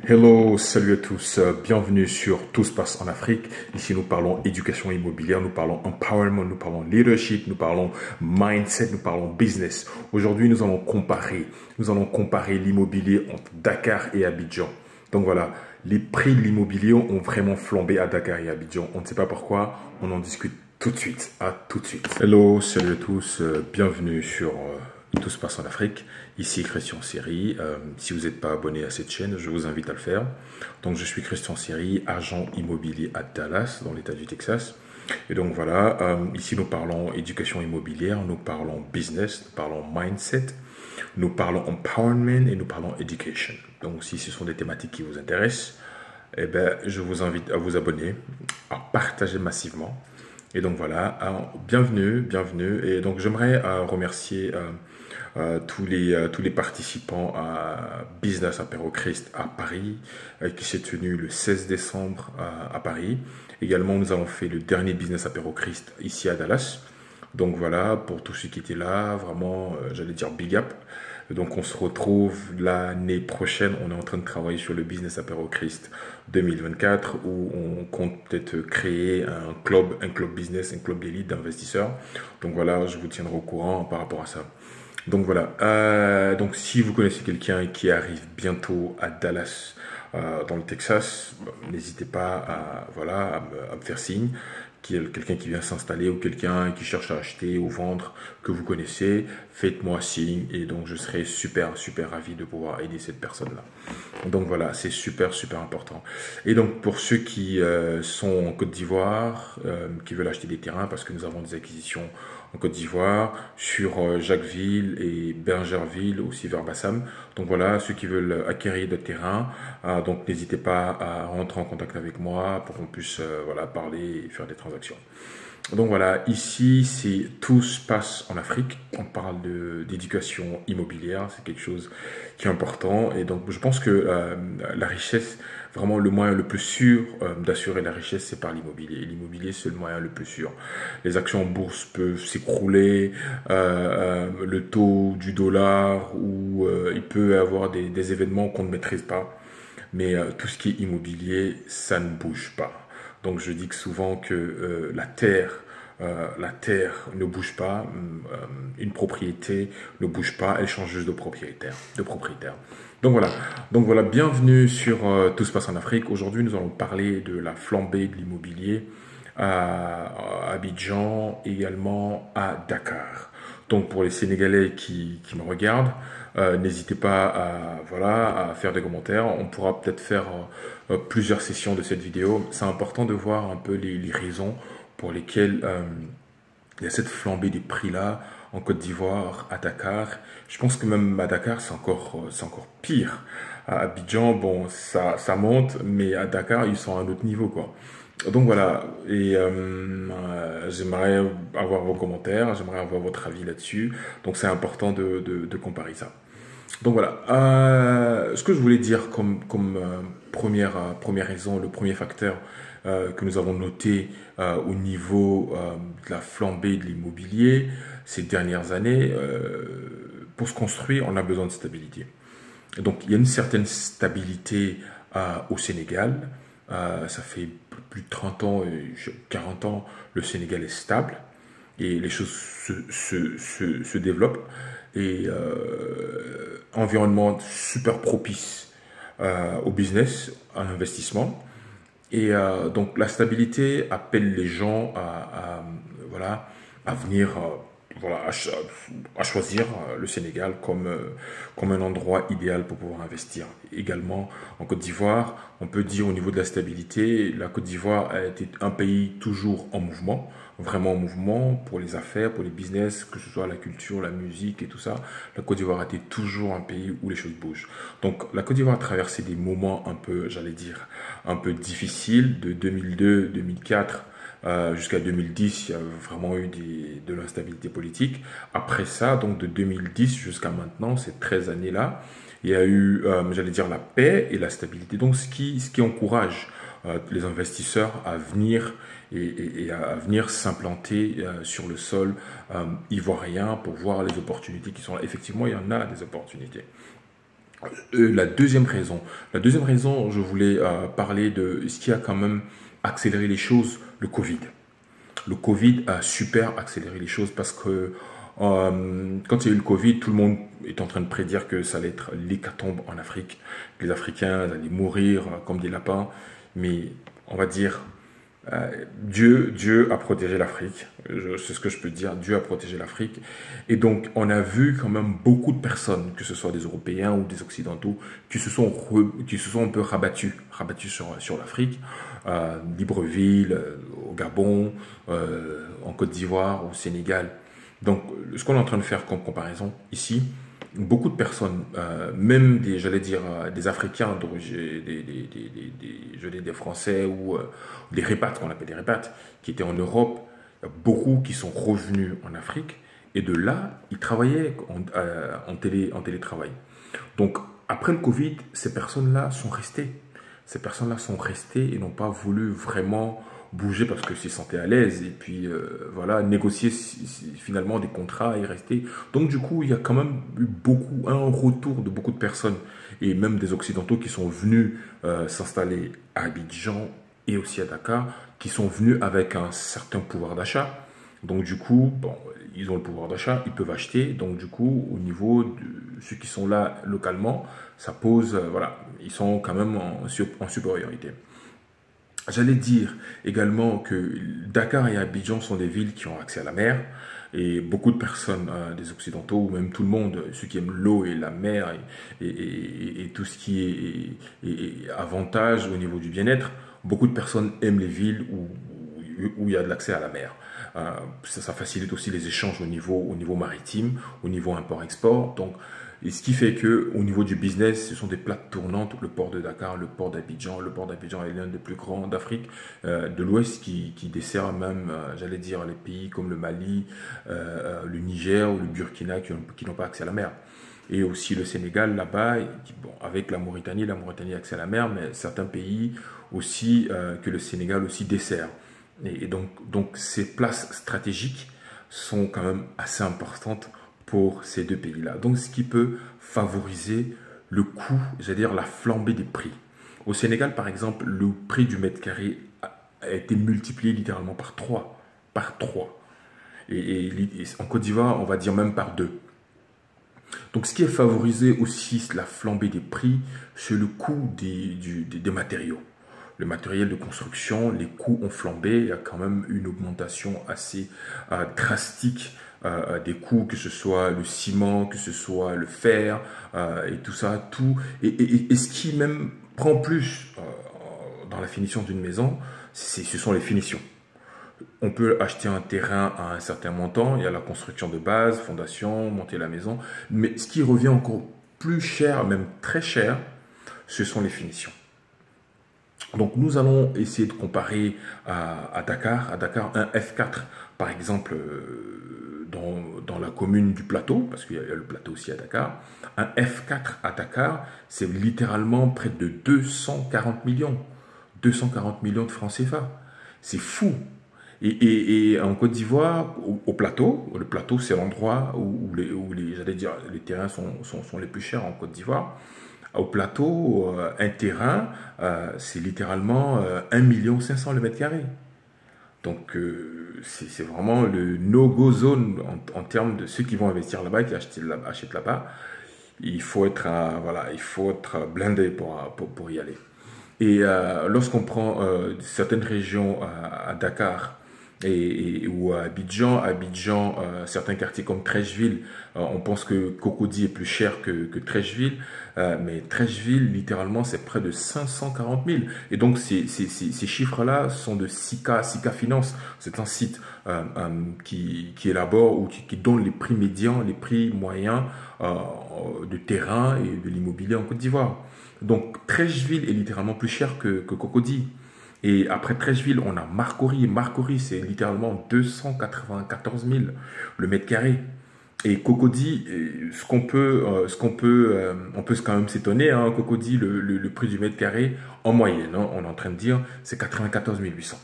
Hello, salut à tous, bienvenue sur Tout se passe en Afrique. Ici nous parlons éducation immobilière, nous parlons empowerment, nous parlons leadership, nous parlons mindset, nous parlons business. Aujourd'hui nous allons comparer l'immobilier entre Dakar et Abidjan. Donc voilà, les prix de l'immobilier ont vraiment flambé à Dakar et Abidjan. On ne sait pas pourquoi, on en discute tout de suite. À tout de suite. Hello, salut à tous, bienvenue sur Tout se passe en Afrique. Ici Christian Siri. Si vous n'êtes pas abonné à cette chaîne, je vous invite à le faire. Donc je suis Christian Siri, agent immobilier à Dallas, dans l'État du Texas. Et donc voilà, ici nous parlons éducation immobilière, nous parlons business, nous parlons mindset, nous parlons empowerment et nous parlons education. Donc si ce sont des thématiques qui vous intéressent, eh ben, je vous invite à vous abonner, à partager massivement. Et donc voilà, bienvenue. Et donc j'aimerais remercier tous les participants à Business Apéro Christ à Paris, qui s'est tenu le 16 décembre à Paris. Également, nous avons fait le dernier Business Apéro Christ ici à Dallas. Donc voilà, pour tous ceux qui étaient là, vraiment, j'allais dire big up. Donc on se retrouve l'année prochaine, on est en train de travailler sur le Business Apéro Christ 2024 où on compte peut-être créer un club business, un club d'élite d'investisseurs. Donc voilà, je vous tiendrai au courant par rapport à ça. Donc voilà, donc si vous connaissez quelqu'un qui arrive bientôt à Dallas, dans le Texas, n'hésitez pas à me faire signe. Quelqu'un qui vient s'installer ou quelqu'un qui cherche à acheter ou vendre que vous connaissez, faites-moi signe et donc je serai super ravi de pouvoir aider cette personne-là. Donc voilà, c'est super important. Et donc pour ceux qui sont en Côte d'Ivoire, qui veulent acheter des terrains parce que nous avons des acquisitions en Côte d'Ivoire, sur Jacquesville et Bergerville, aussi vers Bassam. Donc voilà, ceux qui veulent acquérir des terrains, donc n'hésitez pas à rentrer en contact avec moi pour qu'on puisse parler et faire des transactions. Donc voilà, ici, tout se passe en Afrique. On parle d'éducation immobilière, c'est quelque chose qui est important. Et donc, je pense que la richesse, vraiment le moyen le plus sûr d'assurer la richesse, c'est par l'immobilier. L'immobilier, c'est le moyen le plus sûr. Les actions en bourse peuvent s'écrouler, le taux du dollar, ou il peut y avoir des événements qu'on ne maîtrise pas. Mais tout ce qui est immobilier, ça ne bouge pas. Donc je dis que souvent que la terre ne bouge pas, une propriété ne bouge pas, elle change juste de propriétaire. Donc voilà, bienvenue sur Tout se passe en Afrique. Aujourd'hui, nous allons parler de la flambée de l'immobilier à Abidjan, également à Dakar. Donc pour les Sénégalais qui me regardent, n'hésitez pas à faire des commentaires. On pourra peut-être faire plusieurs sessions de cette vidéo. C'est important de voir un peu les raisons pour lesquelles il y a cette flambée des prix-là en Côte d'Ivoire, à Dakar. Je pense que même à Dakar, c'est encore pire. À Abidjan, bon, ça monte, mais à Dakar, ils sont à un autre niveau, quoi. Donc voilà, et j'aimerais avoir vos commentaires, j'aimerais avoir votre avis là-dessus. Donc c'est important de comparer ça. Donc voilà, ce que je voulais dire comme première raison, le premier facteur que nous avons noté au niveau de la flambée de l'immobilier ces dernières années, pour se construire, on a besoin de stabilité. Et donc il y a une certaine stabilité au Sénégal. Ça fait plus de 30 ans, 40 ans, le Sénégal est stable et les choses se développent. Et environnement super propice au business, à l'investissement. Et donc la stabilité appelle les gens à venir à choisir le Sénégal comme un endroit idéal pour pouvoir investir. Également, en Côte d'Ivoire, on peut dire au niveau de la stabilité, la Côte d'Ivoire a été un pays toujours en mouvement, vraiment en mouvement pour les affaires, pour les business, que ce soit la culture, la musique et tout ça. La Côte d'Ivoire a été toujours un pays où les choses bougent. Donc la Côte d'Ivoire a traversé des moments un peu, j'allais dire, un peu difficiles de 2002, 2004, jusqu'à 2010, il y a vraiment eu de l'instabilité politique. Après ça, donc de 2010 jusqu'à maintenant, ces 13 années-là, il y a eu, j'allais dire, la paix et la stabilité. Donc ce qui encourage les investisseurs à venir et à venir s'implanter sur le sol ivoirien pour voir les opportunités qui sont là. Effectivement, il y en a des opportunités. La deuxième raison, je voulais parler de ce qui a quand même accéléré les choses, le Covid. Le Covid a super accéléré les choses parce que quand il y a eu le Covid, tout le monde est en train de prédire que ça allait être l'hécatombe en Afrique. Les Africains allaient mourir comme des lapins. Mais on va dire, Dieu a protégé l'Afrique. C'est ce que je peux dire. Dieu a protégé l'Afrique. Et donc, on a vu quand même beaucoup de personnes, que ce soit des Européens ou des Occidentaux, qui se sont un peu rabattus sur l'Afrique. Libreville, au Gabon, en Côte d'Ivoire, au Sénégal. Donc, ce qu'on est en train de faire comme comparaison ici, beaucoup de personnes, même j'allais dire, des Africains, je dis des Français ou des répatres, qu'on appelle des répatres, qui étaient en Europe, il y a beaucoup qui sont revenus en Afrique et de là, ils travaillaient en télétravail. Donc, après le Covid, ces personnes-là sont restées. Ces personnes-là sont restées et n'ont pas voulu vraiment bouger parce que s'ils se sentaient à l'aise et puis voilà, négocier finalement des contrats et rester. Donc du coup, il y a quand même eu un retour de beaucoup de personnes et même des Occidentaux qui sont venus s'installer à Abidjan et aussi à Dakar, qui sont venus avec un certain pouvoir d'achat. Donc du coup, bon, ils ont le pouvoir d'achat, ils peuvent acheter. Donc du coup, au niveau de ceux qui sont là localement, ça pose, voilà, ils sont quand même en supériorité. J'allais dire également que Dakar et Abidjan sont des villes qui ont accès à la mer et beaucoup de personnes, des Occidentaux ou même tout le monde, ceux qui aiment l'eau et la mer et tout ce qui est avantage au niveau du bien-être, beaucoup de personnes aiment les villes où il y a de l'accès à la mer. Ça facilite aussi les échanges au niveau maritime, au niveau import-export. Donc, et ce qui fait que au niveau du business, ce sont des plaques tournantes. Le port de Dakar, le port d'Abidjan. Le port d'Abidjan est l'un des plus grands d'Afrique de l'Ouest qui dessert même, j'allais dire, les pays comme le Mali, le Niger ou le Burkina qui n'ont pas accès à la mer. Et aussi le Sénégal là-bas, bon, avec la Mauritanie a accès à la mer, mais certains pays aussi que le Sénégal aussi dessert. Et donc ces places stratégiques sont quand même assez importantes pour ces deux pays-là. Donc ce qui peut favoriser le coût, j'allais dire la flambée des prix. Au Sénégal, par exemple, le prix du mètre carré a été multiplié littéralement par 3. Par 3. Et en Côte d'Ivoire, on va dire même par 2. Donc ce qui a favorisé aussi la flambée des prix, c'est le coût des matériaux. Le matériel de construction, les coûts ont flambé. Il y a quand même une augmentation assez drastique des coûts, que ce soit le ciment, que ce soit le fer et tout ça, tout. Et ce qui même prend plus dans la finition d'une maison, ce sont les finitions. On peut acheter un terrain à un certain montant, il y a la construction de base, fondation, monter la maison, mais ce qui revient encore plus cher, même très cher, ce sont les finitions. Donc nous allons essayer de comparer à Dakar. À Dakar, un F4, par exemple, dans la commune du Plateau, parce qu'il y a le Plateau aussi à Dakar. Un F4 à Dakar, c'est littéralement près de 240 millions. 240 millions de francs CFA. C'est fou. Et en Côte d'Ivoire, au Plateau, le Plateau c'est l'endroit où j'allais dire, les terrains sont les plus chers en Côte d'Ivoire. Au Plateau, un terrain, c'est littéralement 1,5 million le mètre carré. Donc, c'est vraiment le no-go zone en termes de ceux qui vont investir là-bas, qui achètent là-bas. Il faut être, voilà, il faut être blindé pour y aller. Et lorsqu'on prend certaines régions à Dakar ou à Abidjan, certains quartiers comme Treichville, on pense que Cocody est plus cher que Treichville, mais Treichville, littéralement, c'est près de 540 000. Et donc, ces chiffres-là sont de Sika Finance. C'est un site qui élabore ou qui donne les prix médians, les prix moyens de terrain et de l'immobilier en Côte d'Ivoire. Donc, Treichville est littéralement plus cher que Cocody. Et après Treichville, on a Marcory. Marcory, c'est littéralement 294 000 le mètre carré. Et Cocody, on peut quand même s'étonner, hein, Cocody, le prix du mètre carré, en moyenne, hein, on est en train de dire, c'est 94 800.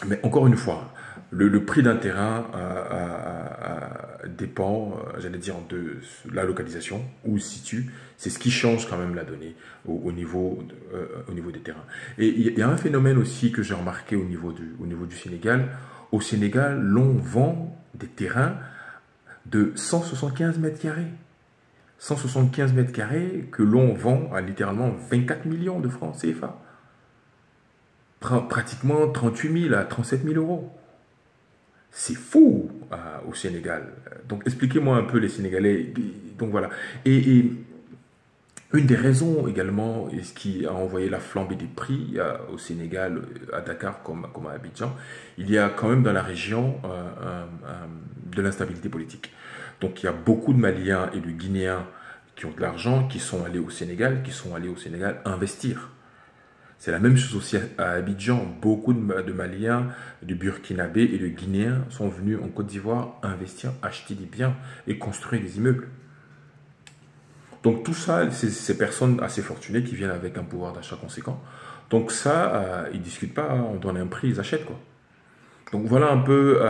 Mais encore une fois, le prix d'un terrain dépend, j'allais dire, de la localisation, où il se situe. C'est ce qui change quand même la donnée au niveau des terrains. Et il y a un phénomène aussi que j'ai remarqué au niveau du Sénégal. Au Sénégal, l'on vend des terrains de 175 mètres carrés. 175 mètres carrés que l'on vend à littéralement 24 millions de francs CFA. Pratiquement 38 000 à 37 000 euros. C'est fou au Sénégal. Donc expliquez-moi un peu les Sénégalais. Donc voilà. Et une des raisons également, et ce qui a envoyé la flambée des prix au Sénégal, à Dakar comme à Abidjan, il y a quand même dans la région de l'instabilité politique. Donc il y a beaucoup de Maliens et de Guinéens qui ont de l'argent, qui sont allés au Sénégal, investir. C'est la même chose aussi à Abidjan. Beaucoup de Maliens, de Burkinabés et de Guinéens sont venus en Côte d'Ivoire investir, acheter des biens et construire des immeubles. Donc tout ça, c'est ces personnes assez fortunées qui viennent avec un pouvoir d'achat conséquent. Donc ça, ils ne discutent pas, hein, on donne un prix, ils achètent quoi. Donc voilà un peu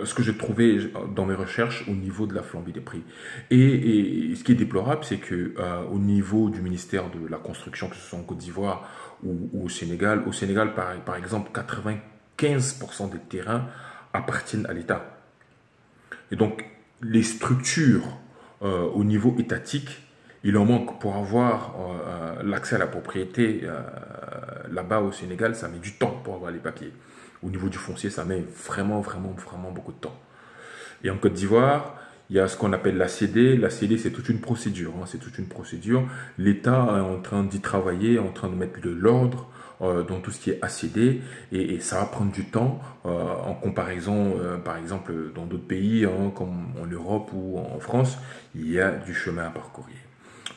ce que j'ai trouvé dans mes recherches au niveau de la flambée des prix. Et ce qui est déplorable, c'est que au niveau du ministère de la Construction, que ce soit en Côte d'Ivoire ou au Sénégal, par exemple, 95% des terrains appartiennent à l'État. Et donc les structures au niveau étatique, il en manque pour avoir l'accès à la propriété là-bas au Sénégal, ça met du temps pour avoir les papiers. Au niveau du foncier, ça met vraiment beaucoup de temps. Et en Côte d'Ivoire, il y a ce qu'on appelle l'ACD. L'ACD, c'est toute une procédure. Hein, c'est toute une procédure. L'État est en train d'y travailler, en train de mettre de l'ordre dans tout ce qui est ACD. Et ça va prendre du temps en comparaison, par exemple, dans d'autres pays, hein, comme en Europe ou en France, il y a du chemin à parcourir.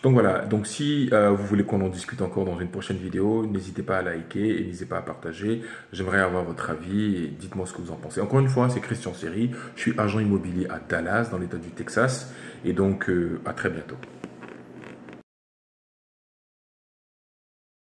Donc voilà, donc si vous voulez qu'on en discute encore dans une prochaine vidéo, n'hésitez pas à liker et n'hésitez pas à partager. J'aimerais avoir votre avis et dites-moi ce que vous en pensez. Encore une fois, c'est Christian Seri, je suis agent immobilier à Dallas, dans l'état du Texas. Et donc, à très bientôt.